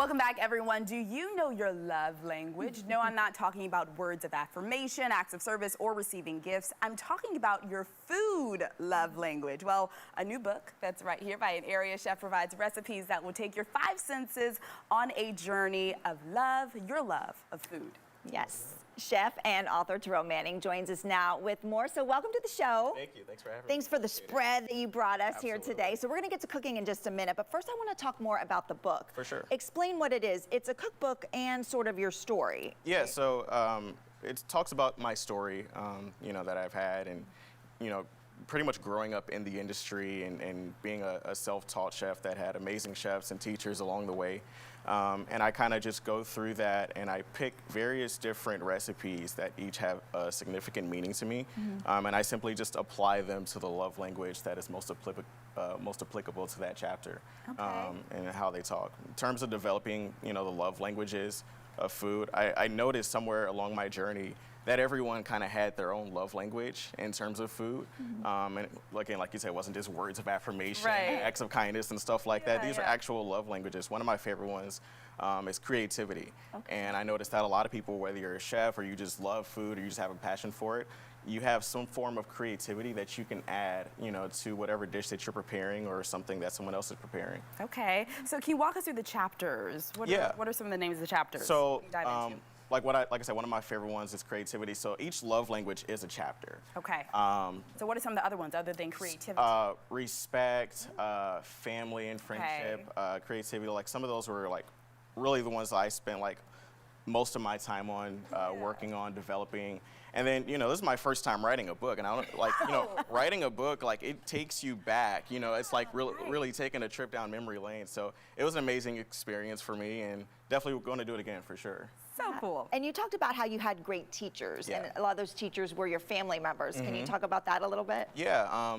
Welcome back, everyone. Do you know your love language? No, I'm not talking about words of affirmation, acts of service, or receiving gifts. I'm talking about your food love language. Well, a new book that's right here by an area chef provides recipes that will take your 5 senses on a journey of love, your love of food. Yes. Chef and author Terrell Manning joins us now with more. So welcome to the show. Thank you. Thanks for having me. Thanks for the spread that you brought us Absolutely. here today. So we're going to get to cooking in just a minute. But first I want to talk more about the book. For sure. Explain what it is. It's a cookbook and sort of your story. Yeah, so it talks about my story, that I've had and, pretty much growing up in the industry and being a self-taught chef that had amazing chefs and teachers along the way. And I kind of just go through that and I pick various different recipes that each have a significant meaning to me. And I simply just apply them to the love language that is most applicable to that chapter. And how they talk. In terms of developing, the love languages of food, I noticed somewhere along my journey that everyone kind of had their own love language in terms of food. And again, like you said, it wasn't just words of affirmation, acts of kindness and stuff like that. These are actual love languages. One of my favorite ones is creativity. And I noticed that a lot of people, whether you're a chef or you just love food or you just have a passion for it, you have some form of creativity that you can add, to whatever dish that you're preparing or something that someone else is preparing. Okay, so can you walk us through the chapters? What are some of the names of the chapters? So, like I said, one of my favorite ones is creativity. So each love language is a chapter. Okay. So what are some of the other ones other than creativity? Respect, family and friendship, creativity. Like some of those were like really the ones that I spent like most of my time on working on, developing. And then, this is my first time writing a book, and I don't like, writing a book, like it takes you back, it's like really taking a trip down memory lane. So it was an amazing experience for me, and definitely going to do it again for sure. So cool. And you talked about how you had great teachers, and a lot of those teachers were your family members. Can you talk about that a little bit? Yeah,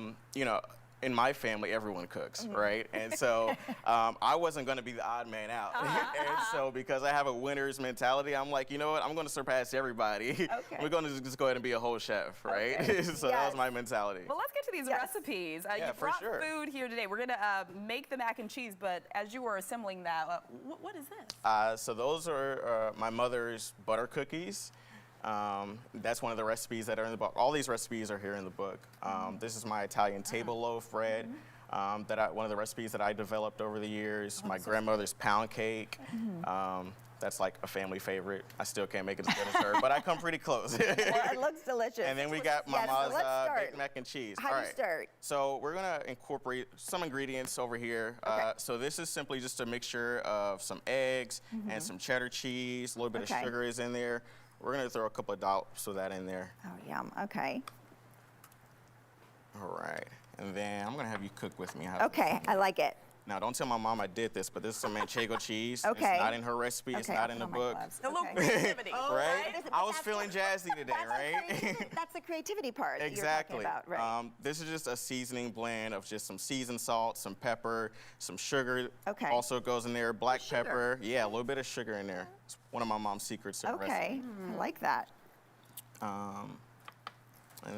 in my family, everyone cooks, right? And so I wasn't going to be the odd man out. And so because I have a winner's mentality, I'm like, you know what? I'm going to surpass everybody. We're going to just go ahead and be a whole chef, right? So that was my mentality. Well, let's get to these recipes. You brought food here today. We're going to make the mac and cheese, but as you were assembling that, what is this? So those are my mother's butter cookies. That's one of the recipes that are in the book. All these recipes are here in the book. This is my Italian table loaf bread. One of the recipes that I developed over the years. My grandmother's pound cake. That's like a family favorite. I still can't make it as good as her, but I come pretty close. Well, it looks delicious. And then we got my mom's baked mac and cheese. How do you start? So we're gonna incorporate some ingredients over here. So this is simply just a mixture of some eggs and some cheddar cheese. A little bit of sugar is in there. We're gonna throw a couple of dollops of that in there. Oh, yum, okay. All right, and then I'm gonna have you cook with me. Okay, I like it. Now, don't tell my mom I did this, but this is some Manchego cheese. Okay. It's not in her recipe, it's not in the book. A little creativity. Right? I was feeling jazzy today, right? That's the creativity part Exactly. that you're talking about, right? This is just a seasoning blend of just some seasoned salt, some pepper, some sugar. Okay. Also goes in there, black pepper. Yeah, a little bit of sugar in there. It's one of my mom's secrets to the recipe. Okay, I like that. And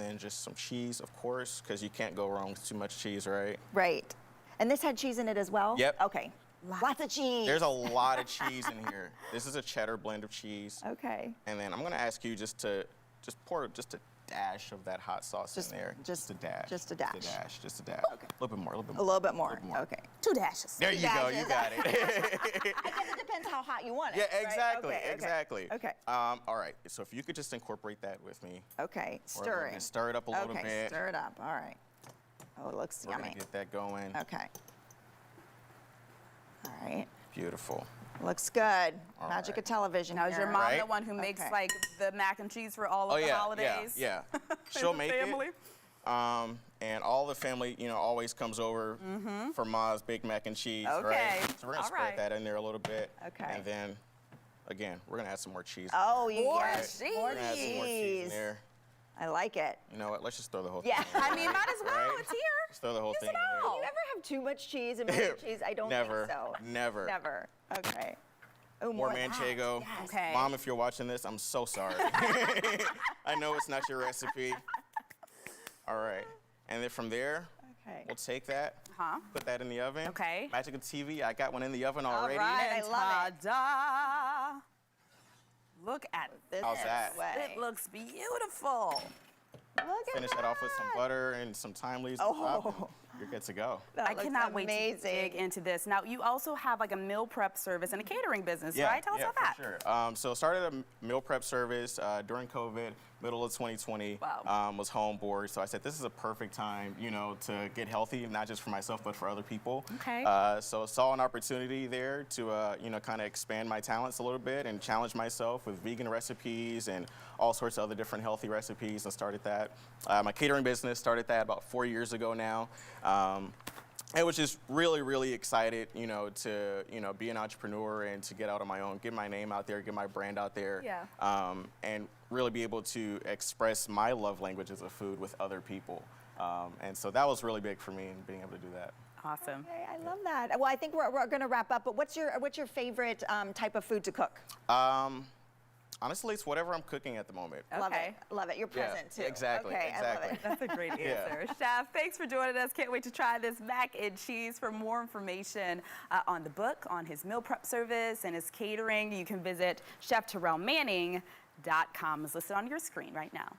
then just some cheese, of course, because you can't go wrong with too much cheese, right? Right. And this had cheese in it as well? Yep. Okay. Lots of cheese. There's a lot of cheese in here. This is a cheddar blend of cheese. Okay. And then I'm gonna ask you just to pour just a dash of that hot sauce in there. Just a dash. Just a dash. Just a dash. Just a dash. Okay. A little bit more. A little bit more. A little bit more. Okay. 2 dashes. There you go. You got it. I guess it depends how hot you want it. Yeah, exactly. Right? Okay, exactly. Okay. All right. So if you could just incorporate that with me. Okay. Stir it. Stir it up a little bit. Okay. Stir it up. All right. Oh, it looks We're yummy. gonna get that going. Okay. All right. Beautiful. Looks good. All Magic right. of television. Now, is your mom the one who makes like the mac and cheese for all of the holidays? Yeah. She'll make family? it. And all the family, always comes over for Ma's baked mac and cheese, right? So we're gonna spread that in there a little bit. Okay. And then, again, we're gonna add some more cheese. Oh, More yes. cheese. More We're gonna add some more cheese in there. I like it. You know what? Let's just throw the whole Yeah. thing in there. I mean, might as well. Right? It's here. Let's throw the whole thing in Do there. you ever have too much cheese and more cheese? I don't think so. Never. Never. Okay. Oh, More of that. Manchego. Yes. Okay. Mom, if you're watching this, I'm so sorry. I know it's not your recipe. All right. And then from there, Okay. We'll take that, put that in the oven. Okay. Manchego TV, I got one in the oven already. right. I love it. Ta-da! Look at this. How's that? Way. It looks beautiful. Look Finish at that off with some butter and some thyme leaves. Oh. You're good to go. That I looks cannot wait to amazing. dig into this. Now, you also have like a meal prep service and a catering business, right? Tell us about that. For sure. So started a meal prep service during COVID, middle of 2020. Wow. Was home bored, so I said this is a perfect time, to get healthy, not just for myself but for other people. Okay. So saw an opportunity there to, kind of expand my talents a little bit and challenge myself with vegan recipes and all sorts of other different healthy recipes, and started that. My catering business started that about 4 years ago now. I was just really, really excited, to, be an entrepreneur and to get out on my own, get my name out there, get my brand out there. Yeah. And really be able to express my love languages of food with other people. And so that was really big for me in being able to do that. Awesome. Okay, I love that. Well, I think we're going to wrap up, but what's your favorite type of food to cook? Honestly, it's whatever I'm cooking at the moment. Love Okay. it. Love it. You're present too. Exactly. Okay, I love it. That's a great answer. Chef, thanks for joining us. Can't wait to try this mac and cheese. For more information on the book, on his meal prep service and his catering, you can visit ChefTerrellManning.com. It's listed on your screen right now.